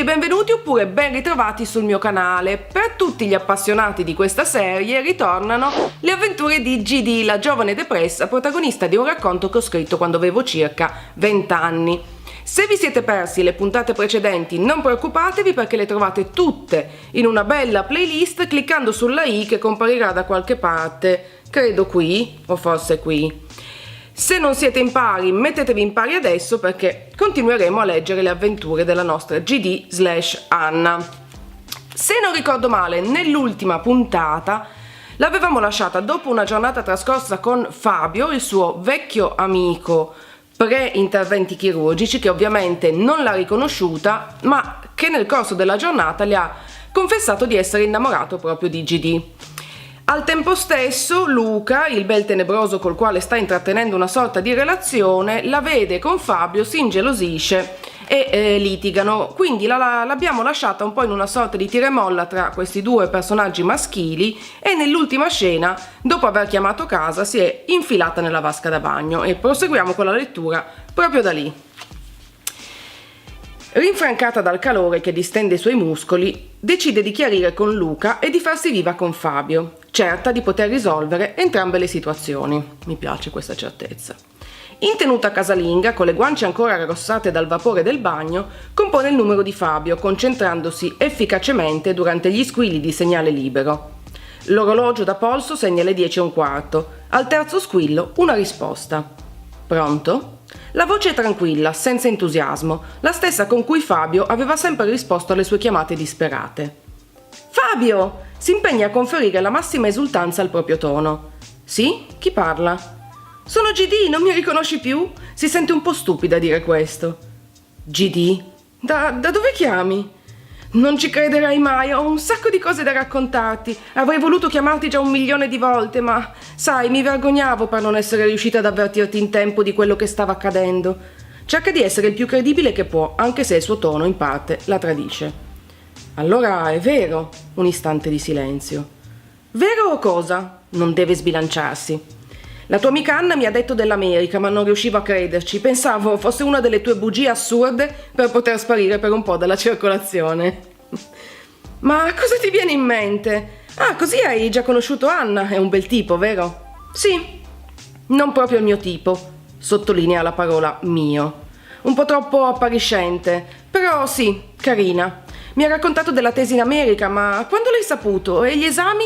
benvenuti oppure ben ritrovati sul mio canale. Per tutti gli appassionati di questa serie ritornano le avventure di GD, la giovane depressa protagonista di un racconto che ho scritto quando avevo circa 20 anni. Se vi siete persi le puntate precedenti non preoccupatevi perché le trovate tutte in una bella playlist cliccando sulla i che comparirà da qualche parte, credo qui o forse qui. Se non siete in pari, mettetevi in pari adesso perché continueremo a leggere le avventure della nostra GD/Anna. Se non ricordo male, nell'ultima puntata l'avevamo lasciata dopo una giornata trascorsa con Fabio, il suo vecchio amico pre-interventi chirurgici, che ovviamente non l'ha riconosciuta, ma che nel corso della giornata le ha confessato di essere innamorato proprio di GD. Al tempo stesso Luca, il bel tenebroso col quale sta intrattenendo una sorta di relazione, la vede con Fabio, si ingelosisce e litigano, quindi l'abbiamo lasciata un po' in una sorta di tira e molla tra questi due personaggi maschili e nell'ultima scena, dopo aver chiamato casa, si è infilata nella vasca da bagno e proseguiamo con la lettura proprio da lì. Rinfrancata dal calore che distende i suoi muscoli, decide di chiarire con Luca e di farsi viva con Fabio, certa di poter risolvere entrambe le situazioni. Mi piace questa certezza. In tenuta casalinga, con le guance ancora arrossate dal vapore del bagno, compone il numero di Fabio, concentrandosi efficacemente durante gli squilli di segnale libero. L'orologio da polso segna le 10:15. Al terzo squillo, una risposta. Pronto? La voce è tranquilla, senza entusiasmo, la stessa con cui Fabio aveva sempre risposto alle sue chiamate disperate. Fabio! Si impegna a conferire la massima esultanza al proprio tono. Sì? Chi parla? Sono GD, non mi riconosci più? Si sente un po' stupida a dire questo. GD? Da dove chiami? Non ci crederai mai, ho un sacco di cose da raccontarti. Avrei voluto chiamarti già 1.000.000 di volte, ma sai, mi vergognavo per non essere riuscita ad avvertirti in tempo di quello che stava accadendo. Cerca di essere il più credibile che può, anche se il suo tono in parte la tradisce. Allora è vero, un istante di silenzio. Vero o cosa? Non deve sbilanciarsi. La tua amica Anna mi ha detto dell'America, ma non riuscivo a crederci. Pensavo fosse una delle tue bugie assurde per poter sparire per un po' dalla circolazione. Ma cosa ti viene in mente? Ah, così hai già conosciuto Anna? È un bel tipo, vero? Sì, non proprio il mio tipo. Sottolinea la parola mio. Un po' troppo appariscente, però sì, carina. Mi ha raccontato della tesi in America, ma quando l'hai saputo? E gli esami?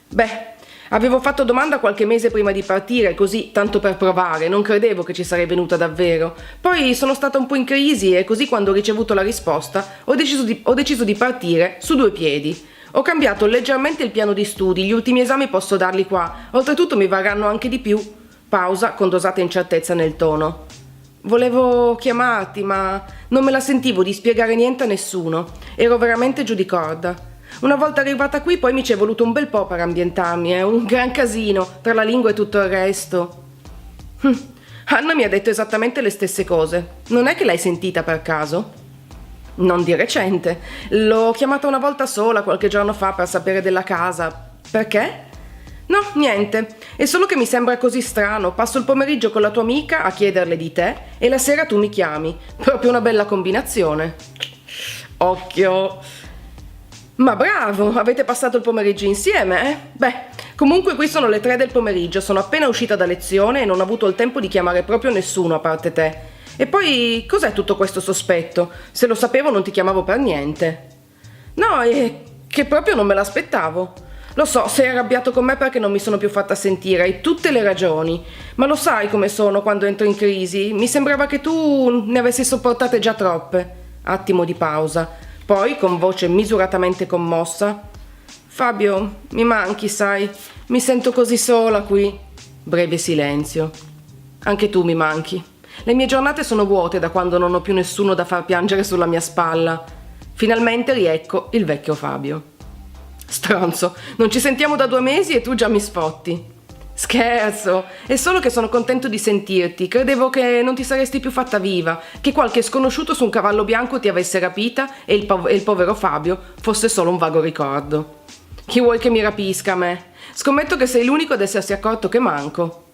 Beh, avevo fatto domanda qualche mese prima di partire, così tanto per provare, non credevo che ci sarei venuta davvero. Poi sono stata un po' in crisi e così quando ho ricevuto la risposta ho deciso di partire su due piedi. Ho cambiato leggermente il piano di studi, gli ultimi esami posso darli qua, oltretutto mi varranno anche di più. Pausa con dosata incertezza nel tono. Volevo chiamarti, ma non me la sentivo di spiegare niente a nessuno. Ero veramente giù di corda. Una volta arrivata qui poi mi ci è voluto un bel po' per ambientarmi, è un gran casino, tra la lingua e tutto il resto. Anna mi ha detto esattamente le stesse cose. Non è che l'hai sentita per caso? Non di recente. L'ho chiamata una volta sola qualche giorno fa per sapere della casa. Perché? No, niente. È solo che mi sembra così strano. Passo il pomeriggio con la tua amica a chiederle di te e la sera tu mi chiami. Proprio una bella combinazione. Occhio. Ma bravo, avete passato il pomeriggio insieme, eh? Beh, comunque qui sono le 3 del pomeriggio, sono appena uscita da lezione e non ho avuto il tempo di chiamare proprio nessuno a parte te. E poi, cos'è tutto questo sospetto? Se lo sapevo non ti chiamavo per niente. No, è che proprio non me l'aspettavo. Lo so, sei arrabbiato con me perché non mi sono più fatta sentire, hai tutte le ragioni. Ma lo sai come sono quando entro in crisi? Mi sembrava che tu ne avessi sopportate già troppe. Attimo di pausa. Poi, con voce misuratamente commossa, Fabio, mi manchi, sai, mi sento così sola qui. Breve silenzio. Anche tu mi manchi. Le mie giornate sono vuote da quando non ho più nessuno da far piangere sulla mia spalla. Finalmente riecco il vecchio Fabio. Stronzo, non ci sentiamo da 2 mesi e tu già mi sfotti. Scherzo, è solo che sono contento di sentirti. Credevo che non ti saresti più fatta viva, che qualche sconosciuto su un cavallo bianco ti avesse rapita e il povero Fabio fosse solo un vago ricordo. Chi vuoi che mi rapisca a me? Scommetto che sei l'unico ad essersi accorto che manco.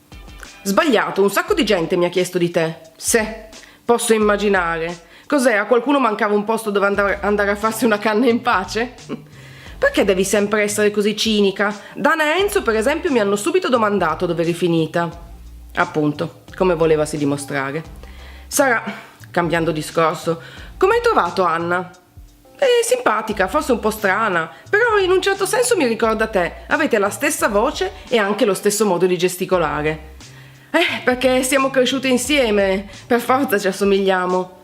Sbagliato, un sacco di gente mi ha chiesto di te. Se, posso immaginare. Cos'è? A qualcuno mancava un posto dove andare a farsi una canna in pace? Perché devi sempre essere così cinica? Dana e Enzo, per esempio, mi hanno subito domandato dove eri finita. Appunto, come volevasi dimostrare. Sara, cambiando discorso, come hai trovato Anna? Simpatica, forse un po' strana, però in un certo senso mi ricorda te. Avete la stessa voce e anche lo stesso modo di gesticolare. Perché siamo cresciute insieme, per forza ci assomigliamo.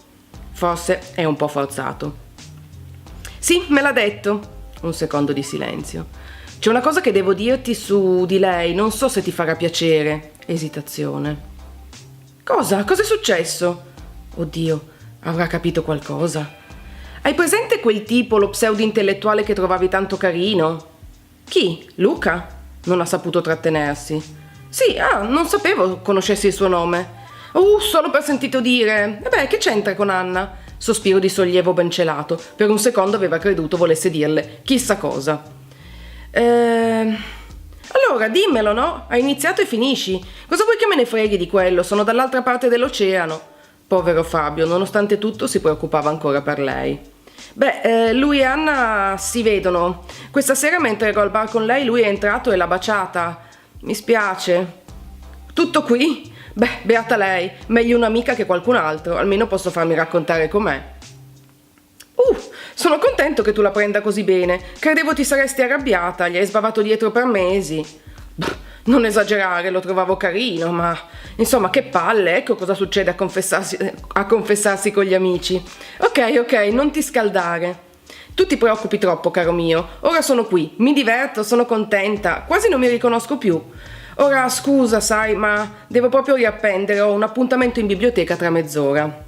Forse è un po' forzato. Sì, me l'ha detto. Un secondo di silenzio. C'è una cosa che devo dirti su di lei, non so se ti farà piacere. Esitazione. Cosa? Cos'è successo? Oddio, avrà capito qualcosa. Hai presente quel tipo, lo pseudo-intellettuale che trovavi tanto carino? Chi? Luca? Non ha saputo trattenersi. Sì, non sapevo conoscessi il suo nome. Solo per sentito dire. Che c'entra con Anna? Sospiro di sollievo ben celato. Per un secondo aveva creduto volesse dirle chissà cosa. Allora, dimmelo, no? Hai iniziato e finisci. Cosa vuoi che me ne freghi di quello? Sono dall'altra parte dell'oceano. Povero Fabio, nonostante tutto si preoccupava ancora per lei. Lui e Anna si vedono. Questa sera mentre ero al bar con lei lui è entrato e l'ha baciata. Mi spiace. Tutto qui? Beata lei, meglio un'amica che qualcun altro, almeno posso farmi raccontare com'è. Sono contento che tu la prenda così bene. Credevo ti saresti arrabbiata, gli hai sbavato dietro per mesi. Non esagerare, lo trovavo carino, ma insomma che palle, ecco cosa succede a confessarsi con gli amici. Ok, non ti scaldare. Tu ti preoccupi troppo, caro mio. Ora sono qui, mi diverto, sono contenta, quasi non mi riconosco più. Ora scusa, sai, ma devo proprio riappendere, ho un appuntamento in biblioteca tra mezz'ora.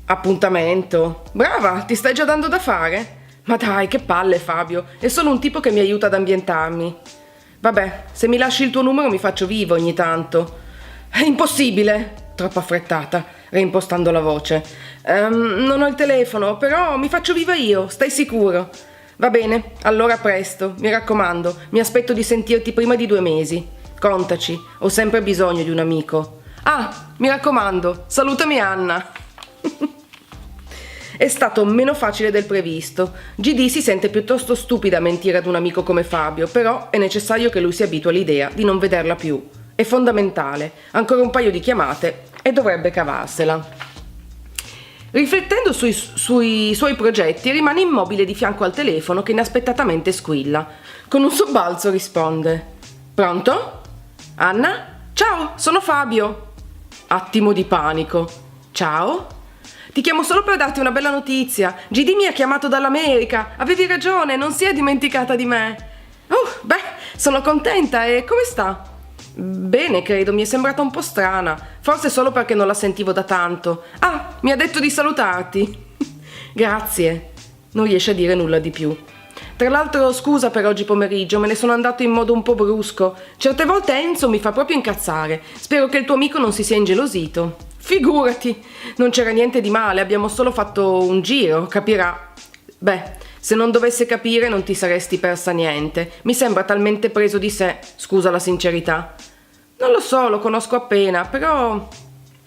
Appuntamento? Brava, ti stai già dando da fare? Ma dai, che palle Fabio, è solo un tipo che mi aiuta ad ambientarmi. Vabbè, se mi lasci il tuo numero mi faccio vivo ogni tanto. È impossibile, troppo affrettata, reimpostando la voce. Non ho il telefono, però mi faccio viva io, stai sicuro? Va bene, allora a presto, mi raccomando, mi aspetto di sentirti prima di 2 mesi. Contaci, ho sempre bisogno di un amico. Mi raccomando, salutami Anna. È stato meno facile del previsto. GD si sente piuttosto stupida a mentire ad un amico come Fabio, però è necessario che lui si abitui all'idea di non vederla più. È fondamentale, ancora un paio di chiamate e dovrebbe cavarsela. Riflettendo sui suoi progetti, rimane immobile di fianco al telefono che inaspettatamente squilla. Con un sobbalzo risponde. Pronto? Anna? Ciao, sono Fabio. Attimo di panico. Ciao? Ti chiamo solo per darti una bella notizia. GD mi ha chiamato dall'America. Avevi ragione, non si è dimenticata di me. Sono contenta. E come sta? Bene, credo, mi è sembrata un po' strana. Forse solo perché non la sentivo da tanto. Mi ha detto di salutarti. Grazie. Non riesce a dire nulla di più. Tra l'altro, scusa per oggi pomeriggio, me ne sono andato in modo un po' brusco. Certe volte Enzo mi fa proprio incazzare. Spero che il tuo amico non si sia ingelosito. Figurati, non c'era niente di male, abbiamo solo fatto un giro, capirà. Se non dovesse capire non ti saresti persa niente. Mi sembra talmente preso di sé, scusa la sincerità. Non lo so, lo conosco appena, però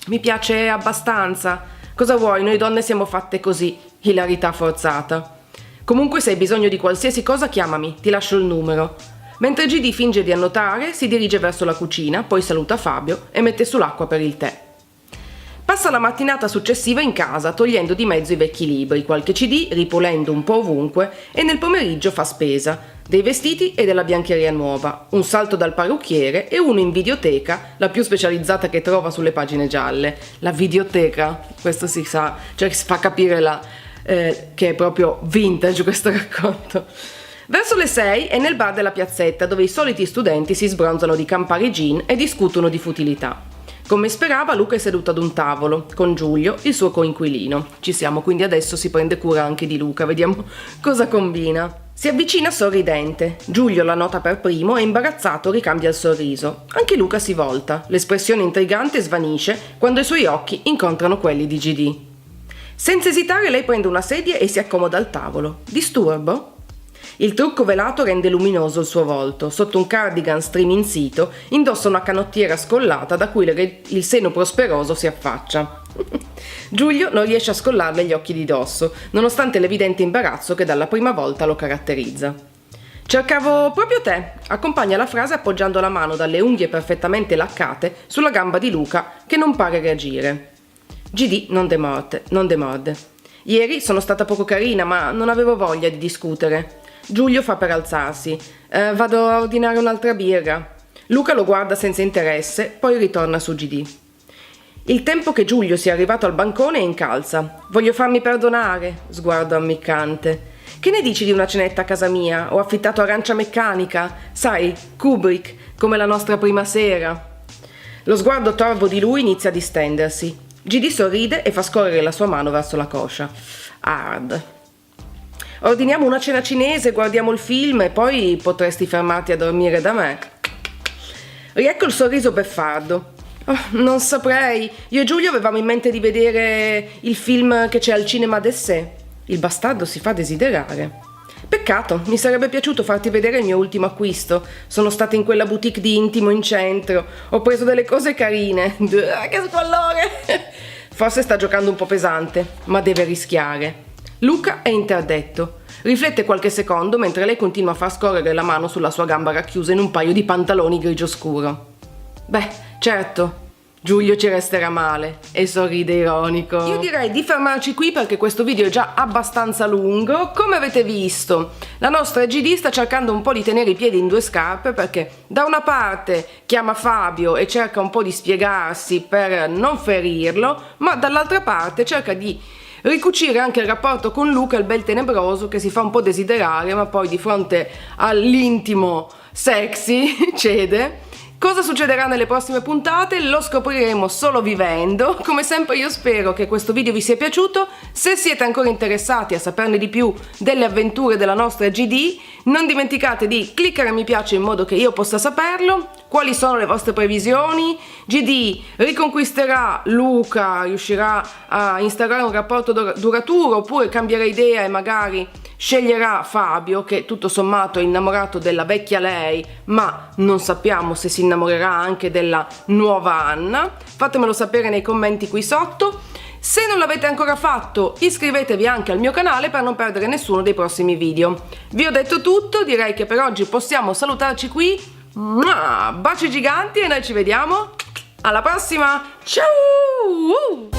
mi piace abbastanza. Cosa vuoi, noi donne siamo fatte così, hilarità forzata. Comunque se hai bisogno di qualsiasi cosa chiamami, ti lascio il numero. Mentre GD finge di annotare, si dirige verso la cucina, poi saluta Fabio e mette sull'acqua per il tè. Passa la mattinata successiva in casa, togliendo di mezzo i vecchi libri, qualche CD, ripulendo un po' ovunque e nel pomeriggio fa spesa, dei vestiti e della biancheria nuova, un salto dal parrucchiere e uno in videoteca, la più specializzata che trova sulle pagine gialle. La videoteca, questo si sa, cioè si fa capire che è proprio vintage questo racconto. Verso le 6 è nel bar della piazzetta dove i soliti studenti si sbronzano di Campari Gin e discutono di futilità. Come sperava, Luca è seduto ad un tavolo con Giulio, il suo coinquilino. Ci siamo, quindi adesso si prende cura anche di Luca, vediamo cosa combina. Si avvicina sorridente. Giulio la nota per primo e imbarazzato ricambia il sorriso. Anche Luca si volta. L'espressione intrigante svanisce quando i suoi occhi incontrano quelli di GD. Senza esitare lei prende una sedia e si accomoda al tavolo. Disturbo? Il trucco velato rende luminoso il suo volto. Sotto un cardigan striminzito indossa una canottiera scollata da cui il seno prosperoso si affaccia. Giulio non riesce a scollarle gli occhi di dosso, nonostante l'evidente imbarazzo che dalla prima volta lo caratterizza. Cercavo proprio te, accompagna la frase appoggiando la mano dalle unghie perfettamente laccate sulla gamba di Luca che non pare reagire. GD non demorde. Ieri sono stata poco carina, ma non avevo voglia di discutere. Giulio fa per alzarsi. Vado a ordinare un'altra birra. Luca lo guarda senza interesse, poi ritorna su GD. Il tempo che Giulio sia arrivato al bancone incalza. Voglio farmi perdonare, sguardo ammiccante. Che ne dici di una cenetta a casa mia? Ho affittato Arancia Meccanica, sai, Kubrick, come la nostra prima sera. Lo sguardo torvo di lui inizia a distendersi. GD sorride e fa scorrere la sua mano verso la coscia. Hard. Ordiniamo una cena cinese, guardiamo il film e poi potresti fermarti a dormire da me. Riecco il sorriso beffardo. Oh, non saprei. Io e Giulio avevamo in mente di vedere il film che c'è al cinema d'essè. Il bastardo si fa desiderare. Peccato, mi sarebbe piaciuto farti vedere il mio ultimo acquisto. Sono stata in quella boutique di intimo in centro. Ho preso delle cose carine. Che squallore! Forse sta giocando un po' pesante, ma deve rischiare. Luca è interdetto. Riflette qualche secondo mentre lei continua a far scorrere la mano sulla sua gamba racchiusa in un paio di pantaloni grigio scuro. Beh, certo, Giulio ci resterà male, e sorride ironico. Io direi di fermarci qui perché questo video è già abbastanza lungo. Come avete visto, la nostra GD sta cercando un po' di tenere i piedi in due scarpe perché da una parte chiama Fabio e cerca un po' di spiegarsi per non ferirlo, ma dall'altra parte cerca di ricucire anche il rapporto con Luca, il bel tenebroso che si fa un po' desiderare ma poi di fronte all'intimo sexy cede. Cosa succederà nelle prossime puntate? Lo scopriremo solo vivendo. Come sempre io spero che questo video vi sia piaciuto. Se siete ancora interessati a saperne di più delle avventure della nostra GD, non dimenticate di cliccare mi piace in modo che io possa saperlo. Quali sono le vostre previsioni? GD riconquisterà Luca, riuscirà a instaurare un rapporto duraturo oppure cambierà idea e magari sceglierà Fabio, che tutto sommato è innamorato della vecchia lei, ma non sappiamo se si innamorerà anche della nuova Anna. Fatemelo sapere nei commenti qui sotto. Se non l'avete ancora fatto, iscrivetevi anche al mio canale per non perdere nessuno dei prossimi video. Vi ho detto tutto, direi che per oggi possiamo salutarci qui. Baci giganti e noi ci vediamo alla prossima. Ciao!